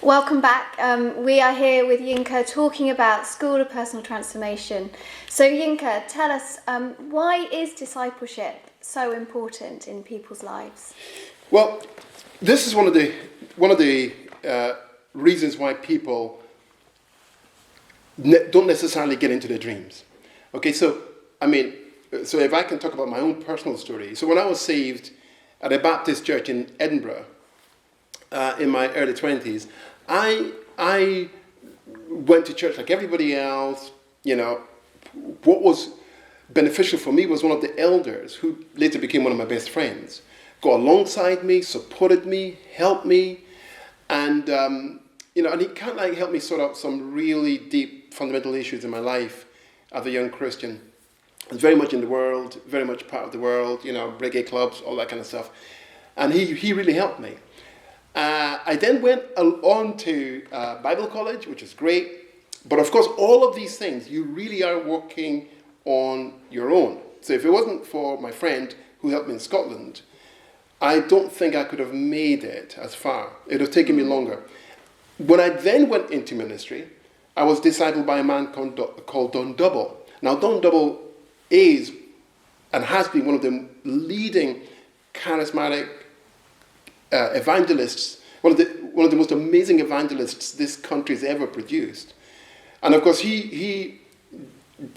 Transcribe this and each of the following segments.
Welcome back. We are here with Yinka talking about School of Personal Transformation. So Yinka, tell us, why is discipleship so important in people's lives? Well, this is one of the reasons why people don't necessarily get into their dreams. Okay, so if I can talk about my own personal story. So when I was saved at a Baptist church in Edinburgh in my early 20s, I went to church like everybody else. You know, what was beneficial for me was one of the elders who later became one of my best friends. Got alongside me, supported me, helped me, and and he kind of helped me sort out some really deep fundamental issues in my life as a young Christian. I was very much in the world, very much part of the world, reggae clubs, all that kind of stuff, and he really helped me. I then went on to Bible college, which is great. But of course, all of these things, you really are working on your own. So if it wasn't for my friend who helped me in Scotland, I don't think I could have made it as far. It would have taken me longer. When I then went into ministry, I was discipled by a man called Don Double. Now, Don Double is and has been one of the leading charismatic evangelists, one of the most amazing evangelists this country's ever produced. And of course, he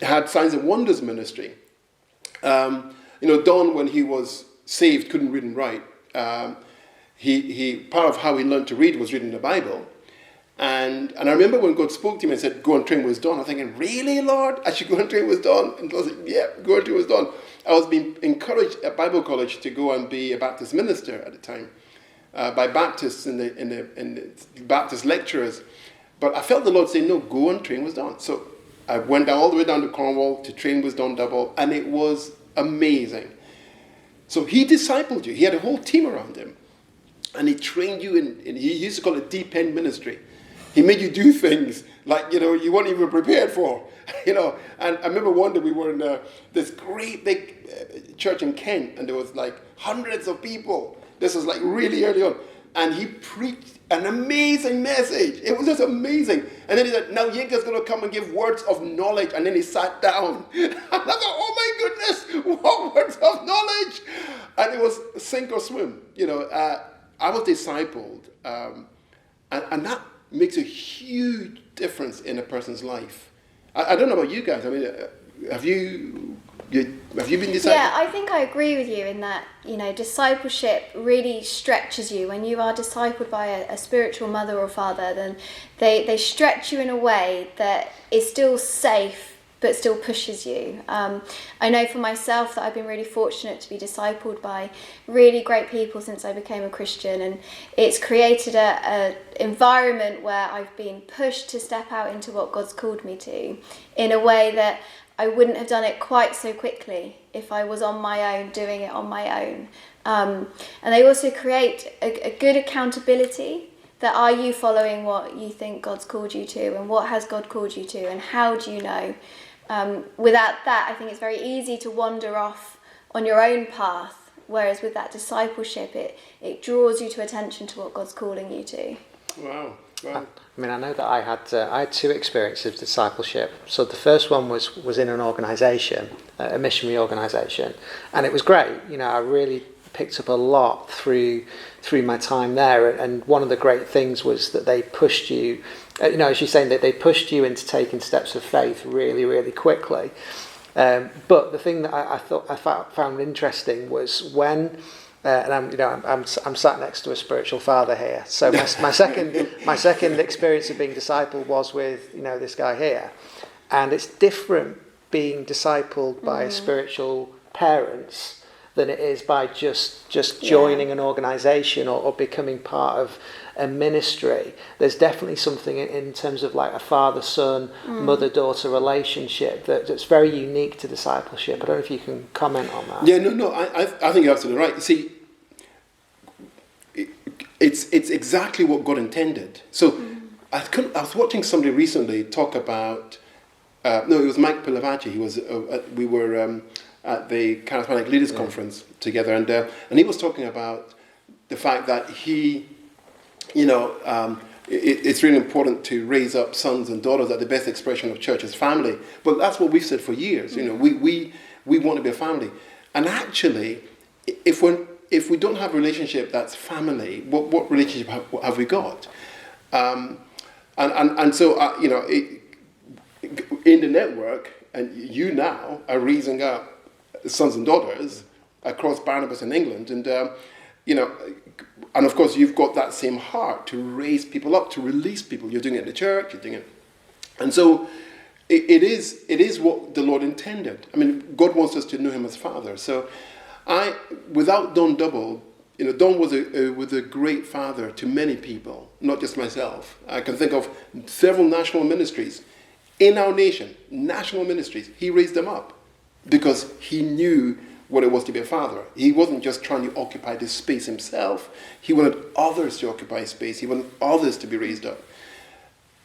had Signs and Wonders ministry. Don, when he was saved, couldn't read and write. He part of how he learned to read was reading the Bible. And I remember when God spoke to him and said, "Go and train with Don," I was thinking, "Really, Lord? I should go and train with Don?" And God said, "Yeah, go and train with Don." I was being encouraged at Bible college to go and be a Baptist minister at the time. By Baptists and the Baptist lecturers. But I felt the Lord say, "No, go and train with Don." So I went all the way down to Cornwall to train with Don Double, and it was amazing. So he discipled you. He had a whole team around him. And he trained you he used to call it deep end ministry. He made you do things like, you weren't even prepared for. And I remember one day we were in this great big church in Kent, and there was like hundreds of people. This was like really early on. And he preached an amazing message. It was just amazing. And then he said, "Now Yinka's going to come and give words of knowledge." And then he sat down. And I thought, "Oh my goodness, what words of knowledge?" And it was sink or swim. I was discipled. And that makes a huge difference in a person's life. I don't know about you guys. I mean, have you been discipled? Yeah, I think I agree with you in that, discipleship really stretches you. When you are discipled by a spiritual mother or father, then they stretch you in a way that is still safe, but still pushes you. I know for myself that I've been really fortunate to be discipled by really great people since I became a Christian, and it's created a environment where I've been pushed to step out into what God's called me to in a way that I wouldn't have done it quite so quickly if I was on my own, doing it on my own. And they also create a good accountability. That are you following what you think God's called you to, and what has God called you to, and how do you know? Without that, I think it's very easy to wander off on your own path, whereas with that discipleship, it draws you to attention to what God's calling you to. Wow. I mean, I know that I had two experiences of discipleship. So the first one was in an organisation, a missionary organisation, and it was great. I really picked up a lot through my time there, and one of the great things was that they pushed you, as you're saying, that they pushed you into taking steps of faith really, really quickly. But the thing that I found interesting was when. And I'm sat next to a spiritual father here. So my second experience of being discipled was with this guy here, and it's different being discipled by spiritual parents than it is by just joining an organisation or becoming part of a ministry. There's definitely something in terms of like a father-son, mother-daughter relationship that's very unique to discipleship. I don't know if you can comment on that. Yeah, no, I think you're absolutely right. You see, it's exactly what God intended. So I was watching somebody recently talk about, it was Mike Pilavachi. We were at the Charismatic Leaders Conference together, and he was talking about the fact that he, it's really important to raise up sons and daughters that the best expression of church is family. But that's what we've said for years. You know, we want to be a family. And actually, if we don't have a relationship that's family, what relationship have we got? And so, you know, in the network, and you now are raising up sons and daughters across Barnabas in England, and you know, and of course you've got that same heart to raise people up, to release people. You're doing it in the church, you're doing it, and so it is what the Lord intended. I mean, God wants us to know Him as Father. So, without Don Double, you know, Don was a great father to many people, not just myself. I can think of several national ministries in our nation, national ministries. He raised them up because he knew what it was to be a father. He wasn't just trying to occupy this space himself. He wanted others to occupy space. He wanted others to be raised up.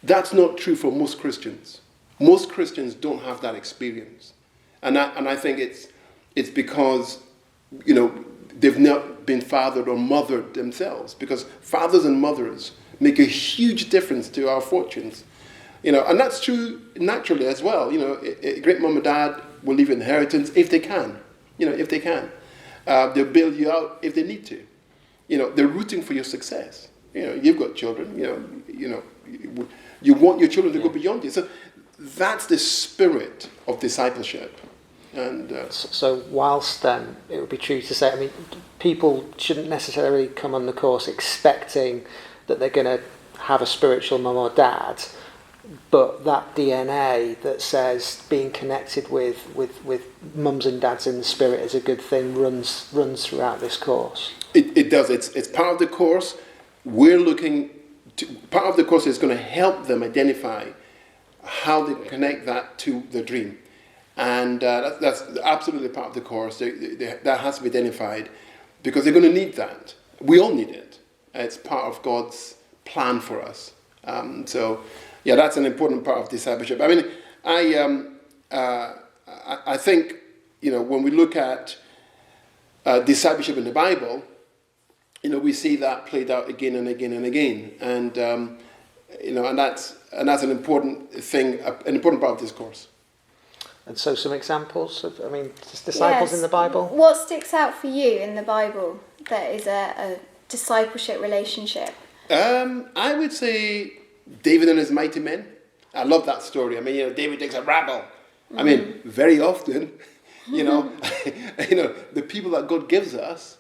That's not true for most Christians. Most Christians don't have that experience. And I think it's because, you know, they've not been fathered or mothered themselves, because fathers and mothers make a huge difference to our fortunes. You know, and that's true naturally as well. You know, a great mom and dad will leave inheritance if they can. You know, if they can. They'll bail you out if they need to. You know, they're rooting for your success. You know, you've got children. You know, you want your children to go beyond you. So that's the spirit of discipleship. And so whilst it would be true to say, I mean, people shouldn't necessarily come on the course expecting that they're going to have a spiritual mum or dad, but that DNA that says being connected with mums and dads in the spirit is a good thing runs throughout this course. It does. It's part of the course. We're looking to, part of the course is going to help them identify how they connect that to the dream. And that's absolutely part of the course. That has to be identified because they're going to need that. We all need it. It's part of God's plan for us. So, yeah, that's an important part of discipleship. I mean, I think, you know, when we look at discipleship in the Bible, you know, we see that played out again and again and again. And, you know, and that's an important thing, an important part of this course. And so some examples of, I mean, disciples in the Bible? What sticks out for you in the Bible that is a discipleship relationship? I would say David and his mighty men. I love that story. I mean, you know, David takes a rabble. I mean, very often, you know, you know, the people that God gives us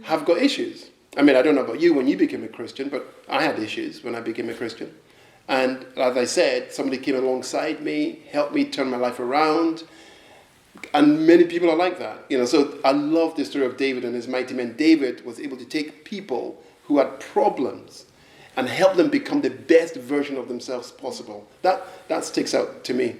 have got issues. I mean, I don't know about you when you became a Christian, but I had issues when I became a Christian. And as I said, somebody came alongside me, helped me turn my life around. And many people are like that. You know, so I love the story of David and his mighty men. David was able to take people who had problems and help them become the best version of themselves possible. That sticks out to me.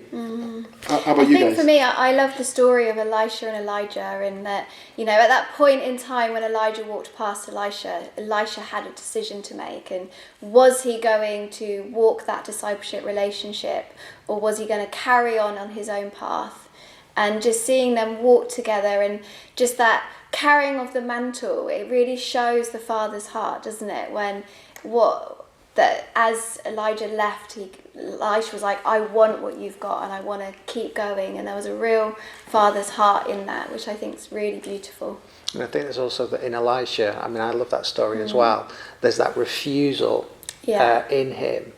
How about you guys? I think for me, I love the story of Elisha and Elijah, and that, you know, at that point in time when Elijah walked past Elisha had a decision to make. And was he going to walk that discipleship relationship, or was he going to carry on his own path? And just seeing them walk together and just that carrying of the mantle, it really shows the Father's heart, doesn't it? That as Elijah left, Elisha was like, I want what you've got and I want to keep going. And there was a real Father's heart in that, which I think is really beautiful. And I think there's also that in Elisha, I mean, I love that story as well. There's that refusal in him.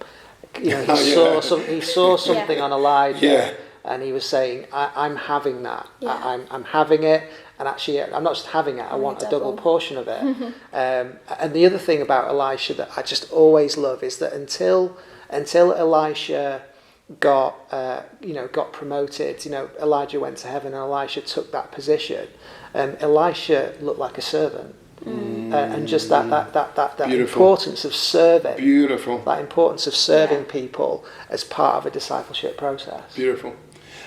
You know, he saw something on Elijah. And he was saying, I'm having that. I'm having it. And actually, I'm not just having it, I want a double portion of it. And the other thing about Elisha that I just always love is that until Elisha got promoted, you know, Elijah went to heaven and Elisha took that position. Elisha looked like a servant. And just that importance of serving. Beautiful. That importance of serving people as part of a discipleship process. Beautiful.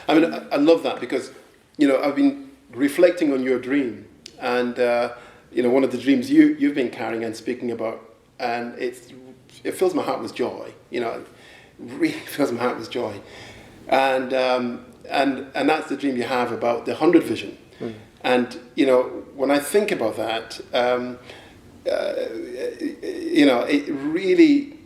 I mean, I love that because, you know, I've been reflecting on your dream, and you know, one of the dreams you've been carrying and speaking about, and it fills my heart with joy. You know, it really fills my heart with joy, and that's the dream you have about the 100 vision. And you know, when I think about that, you know, it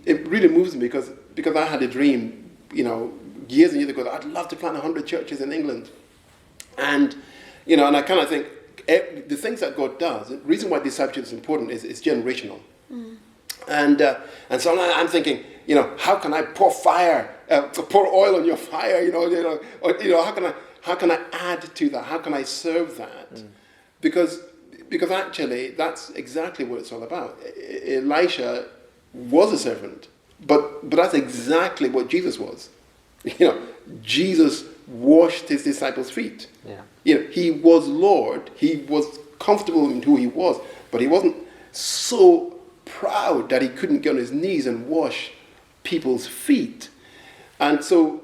it really moves me because I had a dream, years and years ago, that I'd love to plant 100 churches in England. And, and I kind of think the things that God does, the reason why discipleship is important is it's generational. And so I'm thinking, how can I pour oil on your fire, or how can I add to that? How can I serve that? Because actually that's exactly what it's all about. Elisha was a servant, but that's exactly what Jesus was. Jesus washed his disciples' feet. Yeah. He was Lord. He was comfortable in who he was, but he wasn't so proud that he couldn't get on his knees and wash people's feet. And so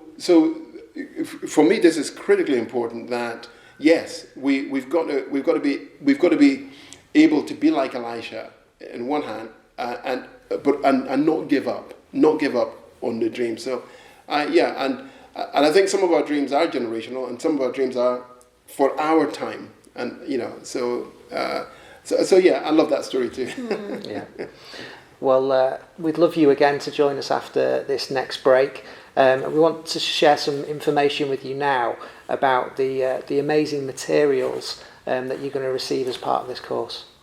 for me, this is critically important. That yes, we've got to be able to be like Elisha in one hand, and not give up on the dream. So, and I think some of our dreams are generational, and some of our dreams are for our time. And so I love that story too. Yeah. Well, we'd love you again to join us after this next break. We want to share some information with you now about the amazing materials that you're going to receive as part of this course.